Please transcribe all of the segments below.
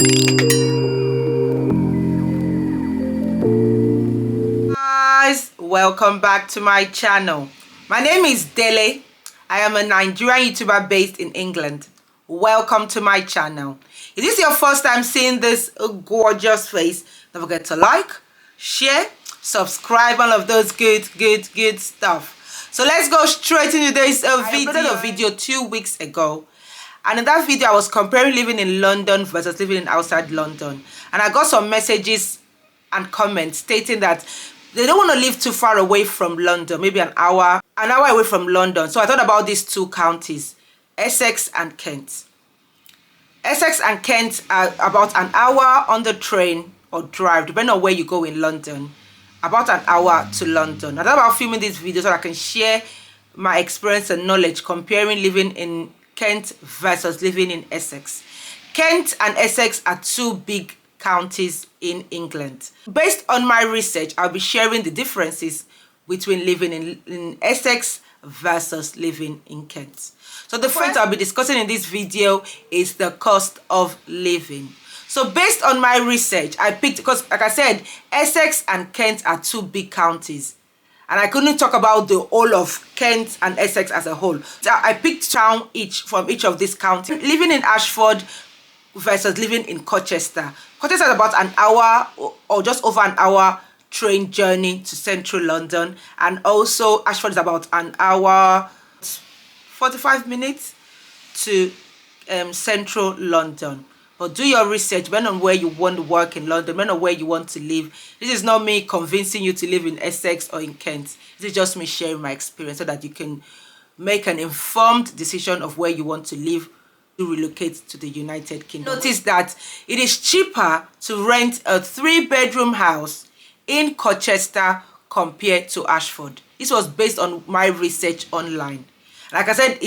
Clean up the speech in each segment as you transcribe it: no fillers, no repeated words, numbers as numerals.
Guys, welcome back to my channel. My name is Dele. I am a Nigerian YouTuber based in England. Welcome to my channel. If this is your first time seeing this gorgeous face, don't forget to like, share, subscribe, all of those good stuff. So let's go straight into this video. I uploaded a video 2 weeks ago, and in that video I was comparing living in London versus living in outside London, and I got some messages and comments stating that they don't want to live too far away from London, maybe an hour away from London. So I thought about these two counties, Essex and Kent. Essex and Kent are about an hour on the train or drive, depending on where you go in London, about an hour to London. I thought about filming this video so I can share my experience and knowledge comparing living in Kent versus living in Essex. Kent and Essex are two big counties in England. Based on my research, I'll be sharing the differences between living in Essex versus living in Kent. So the first I'll be discussing in this video is the cost of living. So based on my research, I picked, because like I said, Essex and Kent are two big counties, and I couldn't talk about the whole of Kent and Essex as a whole. So I picked town from each of these counties. Living in Ashford versus living in Colchester. Colchester is about an hour or just over an hour train journey to central London, and also Ashford is about an hour 45 minutes to central London. But do your research, depending on where you want to work in London, depending on where you want to live. This is not me convincing you to live in Essex or in Kent. This is just me sharing my experience so that you can make an informed decision of where you want to live to relocate to the United Kingdom. Notice that it is cheaper to rent a 3-bedroom house in Colchester compared to Ashford. This was based on my research online. Like I said,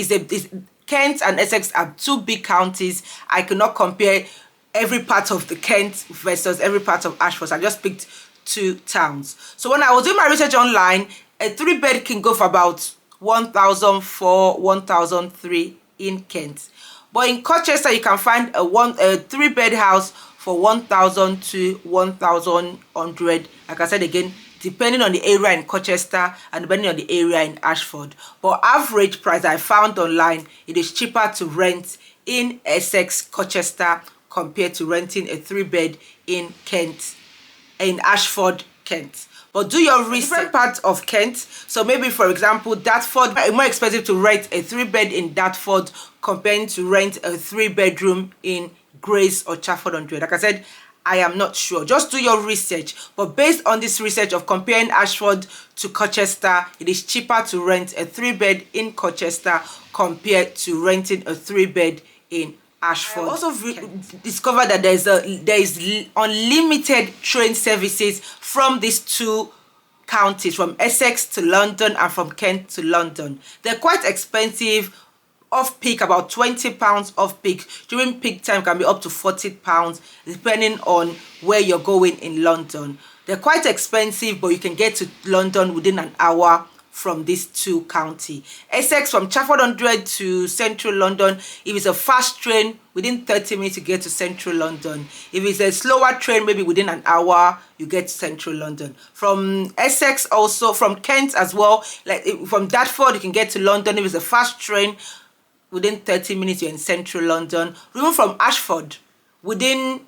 Kent and Essex are two big counties. I cannot compare every part of the Kent versus every part of Ashford. So I just picked two towns. So when I was doing my research online, a 3-bed can go for about 1,004, 1,003 in Kent. But in Colchester, you can find a 3-bed house for 1,000 to 1,100. Like I said again, depending on the area in Colchester and depending on the area in Ashford. But average price I found online, it is cheaper to rent in Essex, Colchester, compared to renting a 3-bed in Kent, in Ashford, Kent. But do your research. Different parts of Kent. So maybe, for example, Dartford, it's more expensive to rent a 3-bed in Dartford compared to rent a 3-bedroom in Grace or Chafford-on-Trent. Like I said, I am not sure. Just do your research. But based on this research of comparing Ashford to Colchester, it is cheaper to rent a 3-bed in Colchester compared to renting a 3-bed in Ashford. I also discovered that there is unlimited train services from these two counties, from Essex to London and from Kent to London. They're quite expensive. Off peak, about £20 off peak. During peak time can be up to £40 depending on where you're going in London. They're quite expensive, but you can get to London within an hour from these two counties. Essex, from Chafford-on-Trent to central London, if it's a fast train, within 30 minutes you get to central London. If it's a slower train, maybe within an hour you get to central London. From Essex, also from Kent as well, like from Dartford you can get to London. If it's a fast train, within 30 minutes you're in central London. Even from Ashford, within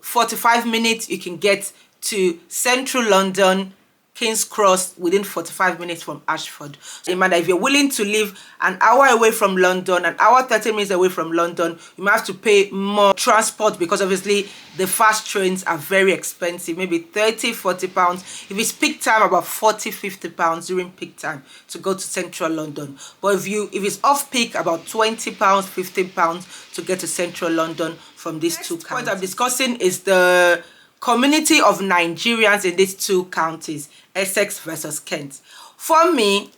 45 minutes you can get to central London, King's Cross, within 45 minutes from Ashford. So remember, if you're willing to live an hour away from London, an hour 30 minutes away from London, you might have to pay more transport, because obviously the fast trains are very expensive, maybe 30, 40 pounds. If it's peak time, about 40, 50 pounds during peak time to go to central London. But if it's off peak, about 20 pounds, 15 pounds to get to central London from these two counties. What I'm discussing is the community of Nigerians in these two counties, Essex versus Kent. For me,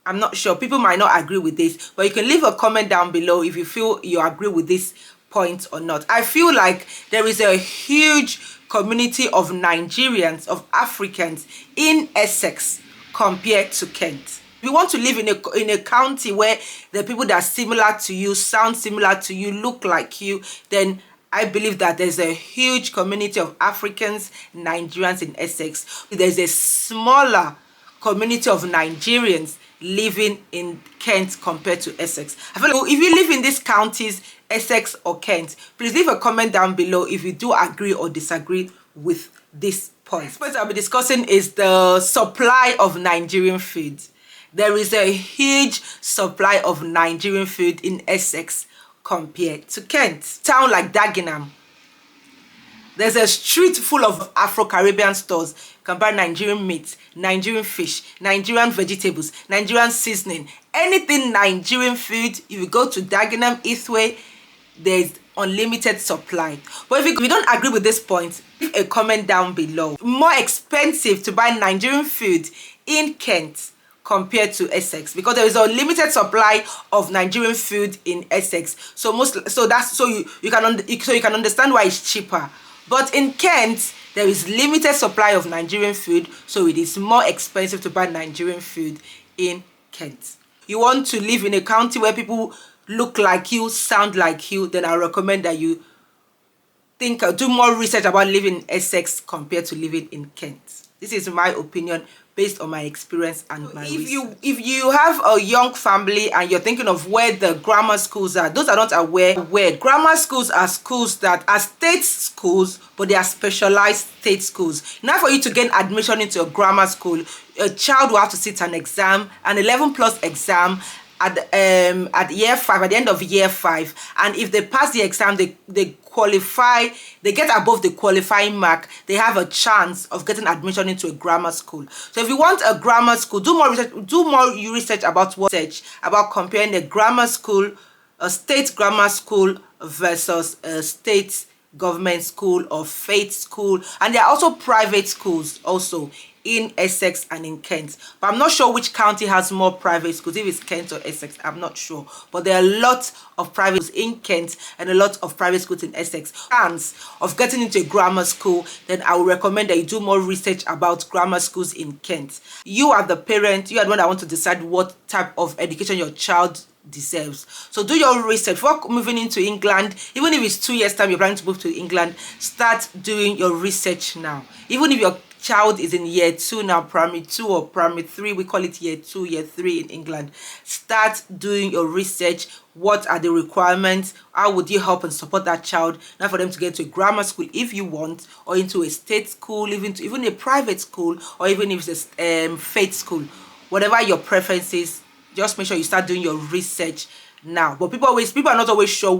I'm not sure, people might not agree with this, but you can leave a comment down below if you feel you agree with this point or not. I feel like there is a huge community of Nigerians, of Africans in Essex compared to Kent. If you want to live in a county where the people that are similar to you, sound similar to you, look like you, then I believe that there's a huge community of Africans, Nigerians in Essex. There's a smaller community of Nigerians living in Kent compared to Essex. I feel like if you live in these counties, Essex or Kent, please leave a comment down below if you do agree or disagree with this point. The point I'll be discussing is the supply of Nigerian food. There is a huge supply of Nigerian food in Essex compared to Kent. Town like Dagenham, there's a street full of Afro-Caribbean stores. You can buy Nigerian meat, Nigerian fish, Nigerian vegetables, Nigerian seasoning, anything Nigerian food. If you go to Dagenham, Eastway, there's unlimited supply. But if you don't agree with this point, leave a comment down below. More expensive to buy Nigerian food in Kent compared to Essex, because there is a limited supply of Nigerian food in Essex. So you can understand why it's cheaper. But in Kent, there is limited supply of Nigerian food, so it is more expensive to buy Nigerian food in Kent. You want to live in a county where people look like you, sound like you, then I recommend that you do more research about living in Essex compared to living in Kent. This is my opinion based on my experience and my research. If you have a young family and you're thinking of where the grammar schools are, those are not aware where grammar schools are schools that are state schools, but they are specialized state schools. Now for you to gain admission into a grammar school, a child will have to sit an exam, an 11+ exam, at year 5, at the end of year 5, and if they pass the exam, they qualify, they get above the qualifying mark, they have a chance of getting admission into a grammar school. So if you want a grammar school, do more research about comparing a grammar school, a state grammar school versus a state government school or faith school. And there are also private schools also in Essex and in Kent, but I'm not sure which county has more private schools, if it's Kent or Essex, I'm not sure. But there are lots of private schools in Kent and a lot of private schools in Essex. Chance of getting into a grammar school, then I would recommend that you do more research about grammar schools in Kent. You are the parent, you are the one that want to decide what type of education your child deserves. So do your research before moving into England. Even if it's 2 years time you're planning to move to England, start doing your research now. Even if your child is in year 2 now, primary 2 or primary 3, we call it year 2, year 3 in England, start doing your research. What are the requirements? How would you help and support that child now for them to get to a grammar school if you want, or into a state school, even a private school, or even if it's a faith school? Whatever your preference is, just make sure you start doing your research now. But people are not always sure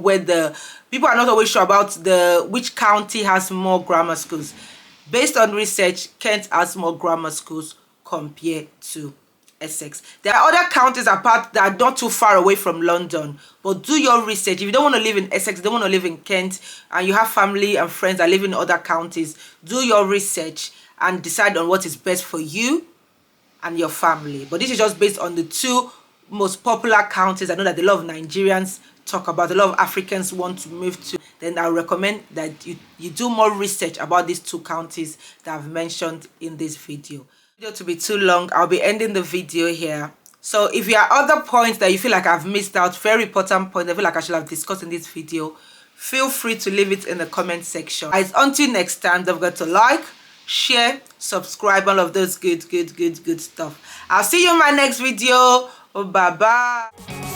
about which county has more grammar schools. Based on research, Kent has more grammar schools compared to Essex. There are other counties apart that are not too far away from London, but do your research. If you don't want to live in Essex, you don't want to live in Kent, and you have family and friends that live in other counties, do your research and decide on what is best for you and your family. But this is just based on the 2 most popular counties I know that a lot of Nigerians talk about, a lot of Africans want to move to. Then I recommend that you do more research about these 2 counties that I've mentioned in this video. To be too long, I'll be ending the video here. So if there are other points that you feel like I've missed out, very important points I feel like I should have discussed in this video, feel free to leave it in the comment section. Guys, until next time, don't forget to like, share, subscribe, all of those good stuff. I'll see you in my next video. Bye bye.